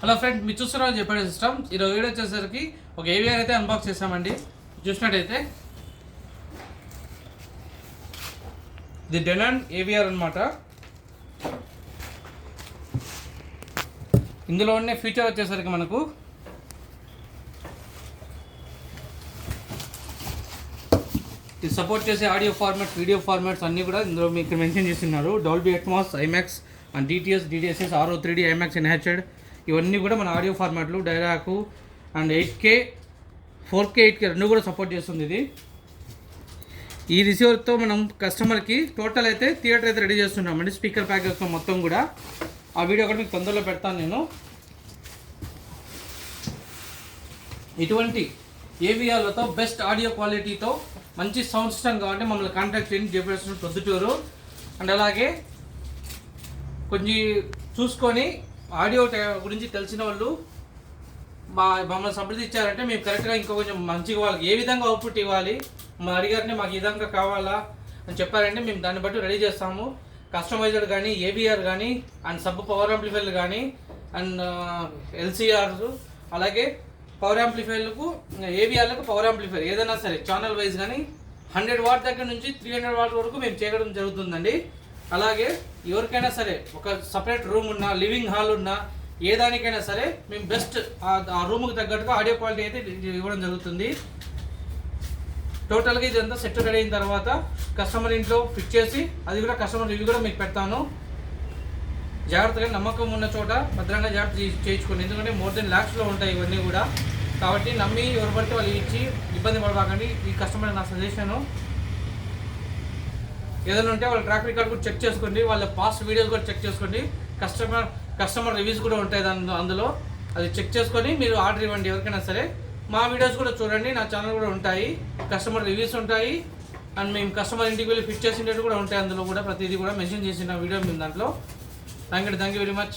Hello friend, మీరు చూస్తున్నారు చెప్పే సిస్టమ్. ఈరోజు వీడియో వచ్చేసరికి ఒక ఏవిఆర్ అయితే అన్బాక్స్ చేసామండి. చూసినట్టయితే ఇది డెనాన్ ఏవిఆర్ అనమాట. ఇందులో ఉన్న ఫీచర్ వచ్చేసరికి మనకు ఇది సపోర్ట్ చేసే ఆడియో ఫార్మాట్స్, వీడియో ఫార్మాట్స్ అన్నీ కూడా ఇందులో మీకు మెన్షన్ చేస్తున్నారు. Dolby Atmos, IMAX and DTS, RO 3D, IMAX enhanced, ఇవన్నీ కూడా మన audio ఫార్మాట్లు డైరాకు and 8K, 4K, 8K రెండు కూడా సపోర్ట్ చేస్తుంది. ఇది ఈ రిసీవర్తో మనం కస్టమర్కి టోటల్ అయితే థియేటర్ అయితే రెడీ చేస్తున్నామండి. స్పీకర్ ప్యాకేజ్తో మొత్తం కూడా ఆ వీడియో కూడా మీకు తొందరలో పెడతాను నేను. ఇటువంటి ఏవిఆర్లతో బెస్ట్ ఆడియో క్వాలిటీతో మంచి సౌండ్ సిస్టమ్ కాబట్టి మమ్మల్ని కాంటాక్ట్ చేయండి. జేపీఎస్ ప్రొద్దుటూరు. అండ్ అలాగే కొంచెం చూసుకొని ఆడియో గురించి తెలిసిన వాళ్ళు మమ్మల్ని సంప్రదించారంటే మేము కరెక్ట్గా ఇంకా కొంచెం మంచిగా వాళ్ళకి ఏ విధంగా అవుట్పుట్ ఇవ్వాలి, మా అడిగారంటే మాకు ఈ విధంగా కావాలా అని చెప్పారంటే మేము దాన్ని బట్టి రెడీ చేస్తాము. కస్టమైజ్డ్ కానీ, ఏబిఆర్ కానీ, అండ్ సబ్ పవర్ యాంప్లిఫైర్లు కానీ, అండ్ ఎల్సీఆర్స్, అలాగే పవర్ యాంప్లిఫైర్లకు, ఏబిఆర్లకు పవర్ యాంప్లిఫైర్ ఏదైనా సరే ఛానల్ వైజ్ కానీ 100 వాట్ దగ్గర నుంచి 300 వాట్ వరకు మేము చేయడం జరుగుతుందండి. అలాగే ఎవరికైనా సరే ఒక సపరేట్ రూమ్ ఉన్నా, లివింగ్ హాల్ ఉన్నా, ఏ దానికైనా సరే మేము బెస్ట్ ఆ రూమ్కి తగ్గట్టుగా ఆడియో క్వాలిటీ అయితే ఇవ్వడం జరుగుతుంది. టోటల్గా ఇదంతా సెట్ రెడీ అయిన తర్వాత కస్టమర్ ఇంట్లో ఫిట్ చేసి అది కూడా కస్టమర్ రివ్యూ కూడా మీకు పెడతాను. జాగ్రత్తగా నమ్మకం ఉన్న చోట భద్రంగా జాగ్రత్త చేయించుకోండి. ఎందుకంటే మోర్ దెన్ లాక్స్లో ఉంటాయి ఇవన్నీ కూడా. కాబట్టి నమ్మి ఎవరు పడితే వాళ్ళు ఇచ్చి ఇబ్బంది పడబాకండి. ఈ కస్టమర్ నా సజెషను. ఏదైనా ఉంటే వాళ్ళ ట్రాక్ రికార్డ్ కూడా చెక్ చేసుకోండి, వాళ్ళ పాస్ట్ వీడియోస్ కూడా చెక్ చేసుకోండి. కస్టమర్ రివ్యూస్ కూడా ఉంటాయి అందులో. అది చెక్ చేసుకొని మీరు ఆర్డర్ ఇవ్వండి ఎవరికైనా సరే. మా వీడియోస్ కూడా చూడండి, నా ఛానల్ కూడా ఉంటాయి, కస్టమర్ రివ్యూస్ ఉంటాయి. అండ్ మేము కస్టమర్ ఇంటికి వెళ్ళి ఫిట్ చేసినట్టు కూడా ఉంటాయి. అందులో కూడా ప్రతిదీ కూడా మెన్షన్ చేసిన వీడియో మేము దాంట్లో. Thank you very much.